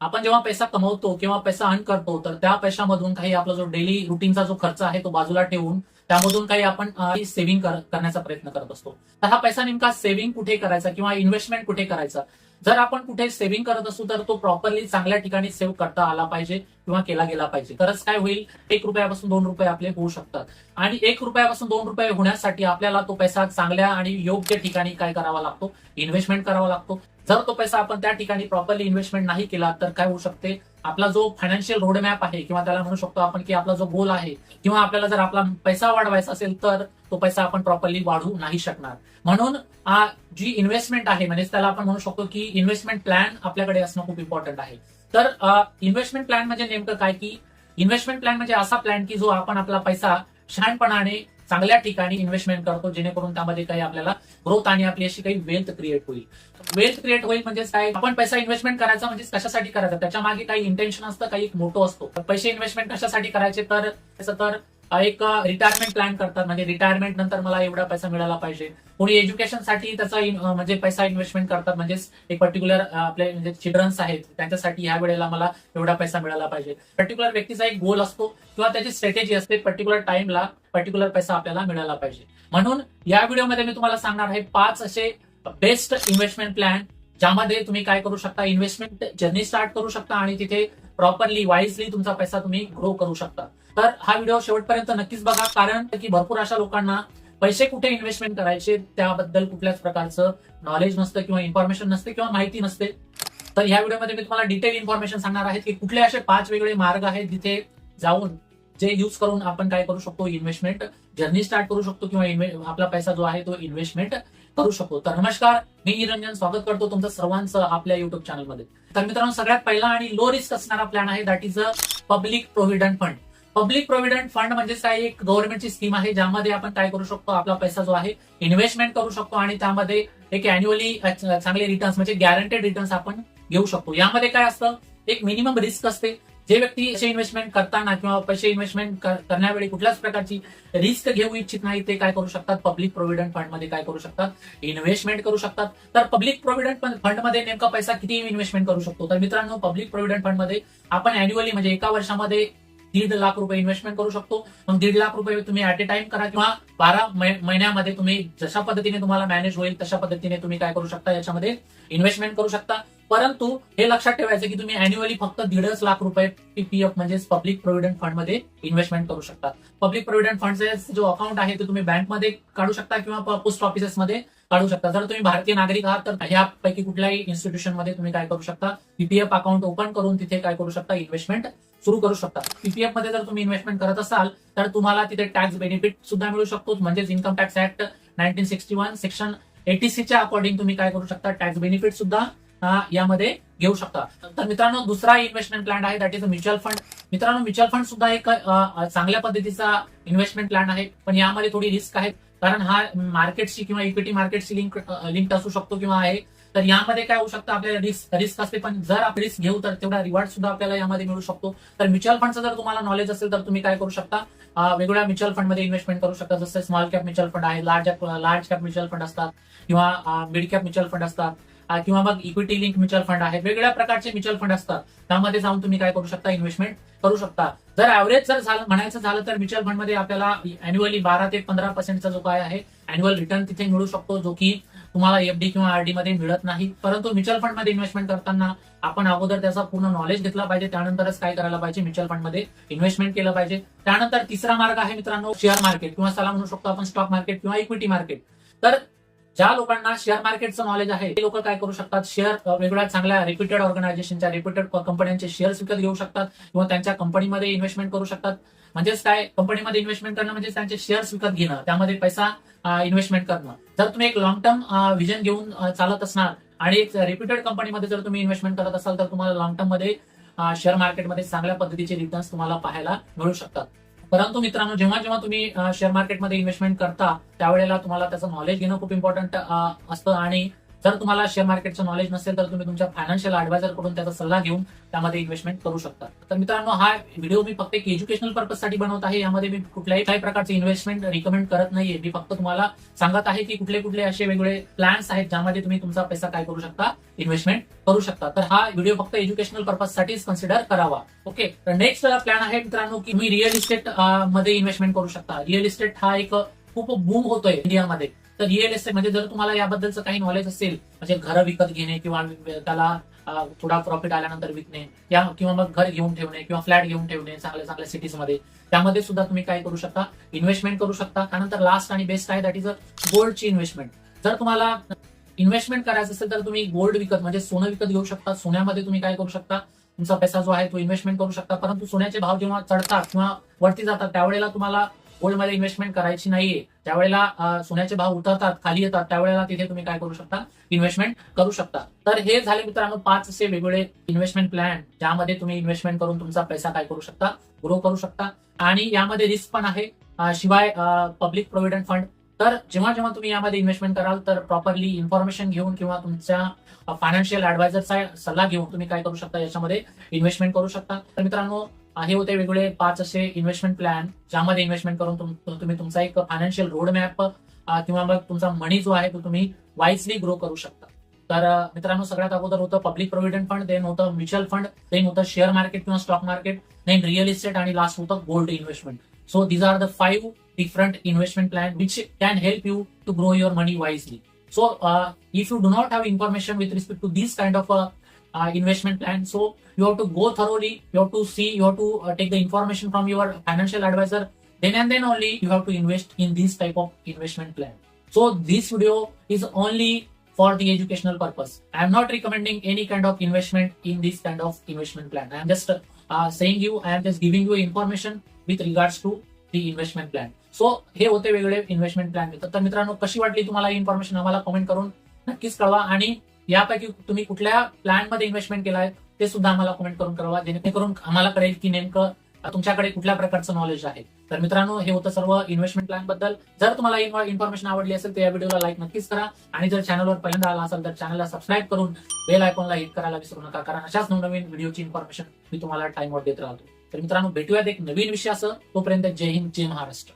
आपण जेव्हा पैसा कमवतो किंवा पैसा अर्न करतो तर त्या पैशामधून काही आपला जो डेली रुटीनचा जो खर्च आहे तो बाजूला ठेवून त्यामधून काही आपण सेव्हिंग करण्याचा प्रयत्न करत असतो. तर हा पैसा नेमका सेव्हिंग कुठे करायचा किंवा इन्व्हेस्टमेंट कुठे करायचा? जर आपण कुठे सेव्हिंग करत असू तर तो प्रॉपरली चांगल्या ठिकाणी सेव्ह करता आला पाहिजे किंवा केला गेला पाहिजे. तरच काय होईल, 1 रुपयापासून 2 रुपये आपले होऊ शकतात. आणि 1 रुपयापासून 2 रुपये होण्यासाठी आपल्याला तो पैसा चांगल्या आणि योग्य ठिकाणी काय करावा लागतो, इन्व्हेस्टमेंट करावा लागतो. जर तो पैसा आपण त्या ठिकाणी प्रॉपरली इन्व्हेस्टमेंट नाही केला तर काय होऊ शकते, आपला जो फायनान्शियल रोडमॅप आहे किंवा त्याला म्हणू शकतो आपण की आपला जो गोल आहे किंवा आपल्याला जर आपला पैसा वाढवायचा असेल तर तो पैसा आपण प्रॉपरली वाढवू नाही शकणार. म्हणून जी इन्व्हेस्टमेंट आहे म्हणजे त्याला आपण म्हणू शकतो की इन्व्हेस्टमेंट प्लॅन आपल्याकडे असणं खूप इम्पॉर्टंट आहे. तर इन्व्हेस्टमेंट प्लॅन म्हणजे नेमकं काय, की इन्व्हेस्टमेंट प्लॅन म्हणजे असा प्लॅन की जो आपण आपला पैसा शहाणपणाने चांगल्या ठिकाणी इन्व्हेस्टमेंट करतो जेणेकरून त्यामध्ये काही आपल्याला ग्रोथ आणि आपली अशी काही वेल्थ क्रिएट होईल. वेल्थ क्रिएट होईल म्हणजे काय, आपण पैसा इन्व्हेस्टमेंट करायचा म्हणजे कशासाठी करायचा, त्याच्या मागे काही इंटेन्शन असतं, काही एक मोठो असतो. पैसे इन्व्हेस्टमेंट कशासाठी करायचे तर एक रिटायरमेंट प्लॅन करतात, म्हणजे रिटायरमेंट नंतर मला एवढा पैसा मिळाला पाहिजे. कोणी एज्युकेशनसाठी त्याचा म्हणजे पैसा इन्व्हेस्टमेंट करतात, म्हणजेच एक पर्टिक्युलर आपले म्हणजे चिल्ड्रन्स आहेत त्यांच्यासाठी ह्या वेळेला मला एवढा पैसा मिळाला पाहिजे. पर्टिक्युलर व्यक्तीचा एक गोल असतो किंवा त्याची स्ट्रॅटेजी असते, पर्टिक्युलर टाइमला पर्टिक्युलर पैसा आपल्याला मिळाला पाहिजे. म्हणून या व्हिडिओमध्ये मी तुम्हाला सांगणार आहे 5 असे बेस्ट इन्व्हेस्टमेंट प्लॅन ज्यामध्ये तुम्ही काय करू शकता, इन्व्हेस्टमेंट जर्नी स्टार्ट करू शकता आणि तिथे प्रॉपरली वाईजली तुमचा पैसा तुम्ही ग्रो करू शकता. तर हा व्हिडिओ शेवटपर्यंत नक्कीच बघा, कारण की भरपूर अशा लोकांना पैसे कुठे इन्व्हेस्टमेंट करायचे त्याबद्दल कुठल्याच प्रकारचं नॉलेज नसतं किंवा इन्फॉर्मेशन नसते किंवा माहिती नसते. तर ह्या व्हिडिओमध्ये मी तुम्हाला डिटेल इन्फॉर्मेशन सांगणार आहे की कुठले असे 5 वेगळे मार्ग आहेत जिथे जाऊन जे युज करून आपण काय करू शकतो, इन्व्हेस्टमेंट जर्नी स्टार्ट करू शकतो किंवा आपला पैसा जो आहे तो इन्व्हेस्टमेंट करू शकतो. तर नमस्कार, मी निरंजन स्वागत करतो तुमचं सर्वांचं आपल्या युट्यूब चॅनलमध्ये. तर मित्रांनो, सगळ्यात पहिला आणि लो रिस्क असणारा प्लॅन आहे that is a public provident fund. Public provident fund म्हणजे काय, एक गव्हर्नमेंटची स्कीम आहे ज्यामध्ये आपण काय करू शकतो, आपला पैसा जो आहे इन्व्हेस्टमेंट करू शकतो आणि त्यामध्ये एक अॅन्युअली चांगले रिटर्न्स म्हणजे गॅरंटेड रिटर्न्स आपण घेऊ शकतो. यामध्ये काय असतं, एक मिनिमम रिस्क असते. जे व्यक्ती पैसे इन्व्हेस्टमेंट करताना किंवा पैसे इन्व्हेस्टमेंट करण्यावेळी कुठल्याच प्रकारची रिस्क घेऊ इच्छित नाही ते काय करू शकतात, पब्लिक प्रोव्हिडंट फंड मध्ये काय करू शकतात, इन्व्हेस्टमेंट करू शकतात. तर पब्लिक प्रोव्हिडंट फंड मध्ये नेमका पैसा किती इन्व्हेस्टमेंट करू शकतो, तर मित्रांनो पब्लिक प्रोव्हिडंट फंड मध्ये आपण अॅन्युअली म्हणजे एका वर्षामध्ये 1.5 लाख रुपये इन्व्हेस्टमेंट करू शकतो. मग 1.5 लाख रुपये तुम्ही ऍट ए टाइम करा किंवा 12 महिन्यामध्ये तुम्ही जशा पद्धतीने तुम्हाला मॅनेज होईल तशा पद्धतीने तुम्ही काय करू शकता, याच्यामध्ये इन्व्हेस्टमेंट करू शकता. परंतु हे लक्षात ठेवायचं की तुम्ही अॅन्युअली फक्त 1.5 लाख रुपये पीपीएफ म्हणजे पब्लिक प्रोव्हिडंट फंड मध्ये इन्व्हेस्टमेंट करू शकता. पब्लिक प्रोव्हिडंट फंडचे जो अकाउंट आहे ते तुम्ही बँकमध्ये काढू शकता किंवा पोस्ट ऑफिसेसमध्ये काढू शकता. जर तुम्ही भारतीय नागरिक आहात तर ह्यापैकी कुठल्याही इन्स्टिट्यूशन मध्ये तुम्ही काय करू शकता, पीपीएफ अकाउंट ओपन करून तिथे काय करू शकता, इन्व्हेस्टमेंट सुरू करू शकता. पीपीएफ मध्ये जर तुम्ही इन्व्हेस्टमेंट करत असाल तर तुम्हाला तिथे टॅक्स बेनिफिट सुद्धा मिळू शकतो, म्हणजेच इन्कम टॅक्स ऍक्ट 1961 सेक्शन 86 च्या अकॉर्डिंग तुम्ही काय करू शकता, टॅक्स बेनिफिट सुद्धा यामध्ये घेऊ शकता. तर मित्रांनो, दुसरा इन्व्हेस्टमेंट प्लॅन आहे that is a mutual fund. मित्रांनो, म्युच्युअल फंड सुद्धा एक चांगल्या पद्धतीचा इन्व्हेस्टमेंट प्लॅन आहे, पण यामध्ये थोडी रिस्क आहे कारण हा मार्केटशी किंवा इक्विटी मार्केटशी लिंक असू शकतो किंवा आहे. तर यामध्ये काय होऊ शकतं, आपल्याला रिस्क असते, पण जर आपण रिस्क घेऊ तर तेवढा रिवॉर्ड सुद्धा आपल्याला यामध्ये मिळू शकतो. तर म्युच्युअल फंडचं जर तुम्हाला नॉलेज असेल तर तुम्ही काय करू शकता, वेगवेगळ्या म्युच्युअल फंडमध्ये इन्व्हेस्टमेंट करू शकता. जसं स्मॉल कॅप म्युच्युअल फंड आहे, लार्ज कॅप म्युच्युअल फंड असतात किंवा मिड कॅप म्युच्युअल फंड असतात किंवा मग इक्विटी लिंक म्युच्युअल फंड आहेत. वेगवेगळ्या प्रकारचे म्युच्युअल फंड असतात, त्यामध्ये जाऊन तुम्ही काय करू शकता, इन्व्हेस्टमेंट करू शकता. जर ऍव्हरेज जर म्हणायचं झालं तर म्युच्युअल फंड मध्ये आपल्याला अॅन्युअली 12 ते 15% जो काय आहे अॅन्युअल रिटर्न तिथे मिळू शकतो, जो की तुम्हाला एफडी किंवा आरडी मध्ये मिळत नाही. परंतु म्युच्युअल फंड मध्ये इन्व्हेस्टमेंट करताना आपण अगोदर त्याचा पूर्ण नॉलेज घेतला पाहिजे, त्यानंतरच काय करायला पाहिजे, म्युच्युअल फंड मध्ये इन्व्हेस्टमेंट केलं पाहिजे. त्यानंतर तिसरा मार्ग आहे मित्रांनो, शेअर मार्केट किंवा त्याला म्हणू शकतो आपण स्टॉक मार्केट किंवा इक्विटी मार्केट. तर ज्या लोकांना शेअर मार्केटचं नॉलेज आहे ते लोक काय करू शकतात, शेअर वेगवेगळ्या चांगल्या रेप्युटेड ऑर्गनायझेशनच्या रेप्युटेड कंपन्यांचे शेअर्स विकत घेऊ शकतात किंवा त्यांच्या कंपनीमध्ये इन्व्हेस्टमेंट करू शकतात. म्हणजेच काय, कंपनीमध्ये इन्व्हेस्टमेंट करणं म्हणजे त्यांचे शेअर्स विकत घेणं, त्यामध्ये पैसा इन्व्हेस्टमेंट करणं. जर तुम्ही एक लॉंग टर्म विजन घेऊन चालत असणार आणि एक रेप्युटेड कंपनीमध्ये जर तुम्ही इन्व्हेस्टमेंट करत असाल तर तुम्हाला लॉंग टर्म मध्ये शेअर मार्केटमध्ये चांगल्या पद्धतीचे रिटर्न्स तुम्हाला पाहायला मिळू शकतात. परंतु मित्रांनो, जेव्हा जेव्हा तुम्ही शेअर मार्केटमध्ये इन्व्हेस्टमेंट करता त्यावेळेला तुम्हाला त्याचं नॉलेज घेणं खूप इम्पॉर्टंट असतं आणि जर तुम्हाला शेअर मार्केटचं नॉलेज नसेल तर तुम्ही तुमच्या फायनान्शियल ऍडवायझर कडून त्याचा सल्ला घेऊन त्यामध्ये इन्व्हेस्टमेंट करू शकता. तर मित्रांनो, हा व्हिडिओ मी फक्त एक एज्युकेशनल पर्पज साठी बनवत आहे. यामध्ये मी कुठल्याही प्रकारचे इन्व्हेस्टमेंट रिकमेंड करत नाहीये. मी फक्त तुम्हाला सांगत आहे की कुठले कुठले असे वेगवेगळे प्लॅन्स आहेत ज्यामध्ये तुम्ही तुमचा पैसा काय करू शकता, इन्व्हेस्टमेंट करू शकता. तर हा व्हिडिओ फक्त एज्युकेशनल पर्पज साठीच कन्सिडर करावा. ओके, तर नेक्स्ट प्लॅन आहे मित्रांनो की तुम्ही रिअल इस्टेट मध्ये इन्व्हेस्टमेंट करू शकता. रिअल इस्टेट हा एक खूप बूम होतोय इंडियामध्ये. तर रिअल एस्टेट म्हणजे जर तुम्हाला याबद्दलचं काही नॉलेज असेल, म्हणजे घर विकत घेणे किंवा त्याला थोडा प्रॉफिट आल्यानंतर विकणे, या किंवा मग घर घेऊन ठेवणे किंवा फ्लॅट घेऊन ठेवणे चांगल्या चांगल्या सिटीजमध्ये, त्यामध्ये सुद्धा तुम्ही काय करू शकता, इन्व्हेस्टमेंट करू शकता. त्यानंतर लास्ट आणि बेस्ट आहे दॅट इज अ गोल्डची इन्व्हेस्टमेंट. जर तुम्हाला इन्व्हेस्टमेंट करायचं असेल तर तुम्ही गोल्ड विकत म्हणजे सोनं विकत घेऊ शकता. सोन्यामध्ये तुम्ही काय करू शकता, तुमचा पैसा जो आहे तो इन्व्हेस्टमेंट करू शकता. परंतु सोन्याचे भाव जेव्हा चढतात किंवा वरती जातात त्यावेळेला तुम्हाला गोल्डमध्ये इन्व्हेस्टमेंट करायची नाहीये. त्यावेळेला सोन्याचे भाव उतरतात, खाली येतात, त्यावेळेला तिथे तुम्ही काय करू शकता, इन्व्हेस्टमेंट करू शकता. तर हे झाले मित्रांनो 5 असे वेगवेगळे इन्व्हेस्टमेंट प्लॅन ज्यामध्ये तुम्ही इन्व्हेस्टमेंट करून तुमचा पैसा काय करू शकता, ग्रो करू शकता. आणि यामध्ये रिस्क पण आहे. शिवाय पब्लिक प्रोव्हिडंट फंड. तर जेव्हा जेव्हा तुम्ही यामध्ये इन्व्हेस्टमेंट कराल तर प्रॉपरली इन्फॉर्मेशन घेऊन किंवा तुमच्या फायनान्शियल ऍडवायझरचा सल्ला घेऊन तुम्ही काय करू शकता, याच्यामध्ये इन्व्हेस्टमेंट करू शकता. तर मित्रांनो, हे होते वेगवेगळे 5 असे इन्व्हेस्टमेंट प्लॅन ज्यामध्ये इन्व्हेस्टमेंट करून तुम्ही तुमचा एक फायनान्शियल रोड मॅप किंवा मग तुमचा मनी जो आहे तो तुम्ही वाईजली ग्रो करू शकता. तर मित्रांनो, सगळ्यात अगोदर होतं पब्लिक प्रोव्हिडंट फंड, देन होतं म्युच्युअल फंड, देन होतं शेअर मार्केट किंवा stock market, then real estate आणि लास्ट होतं gold investment. So these are the 5 different investment plan which can help you to grow your money wisely. So if you do not have information with respect to this kind of investment plan, so you have to go thoroughly, you have to see, you have to take the information from your financial advisor, then and then only you have to invest in this type of investment plan. So this video is only for the educational purpose. I am not recommending any kind of investment in this kind of investment plan. I am just saying you, I am just giving you information with regards to the investment plan. So हे होते वेगळे investment plan. तर मित्रांनो, कशी वाटली तुम्हाला ही information आम्हाला comment करून नक्कीच कळवा. आणि यापैकी तुम्ही कुठल्या प्लॅन मध्ये इन्व्हेस्टमेंट केलाय ते सुद्धा आम्हाला कमेंट करून कळवा, जेणेकरून आम्हाला कळेल की नेमकं तुमच्याकडे कुठल्या प्रकारचं नॉलेज आहे. तर मित्रांनो, हे होतं सर्व इन्व्हेस्टमेंट प्लॅन बद्दल. जर तुम्हाला इन्फॉर्मेशन आवडली असेल तर या व्हिडिओला लाईक नक्कीच करा. आणि जर चॅनलवर पहिल्यांदा आला असेल तर चॅनलला सबस्क्राईब करून बेल आयकॉनला हिट करायला विसरू नका, कारण अशाच नवनवीन व्हिडिओची इन्फॉर्मेशन मी तुम्हाला टाइमवर देत राहतो. तर मित्रांनो, भेटूयात एक नवीन विषयासह. तोपर्यंत जय हिंद, जय महाराष्ट्र.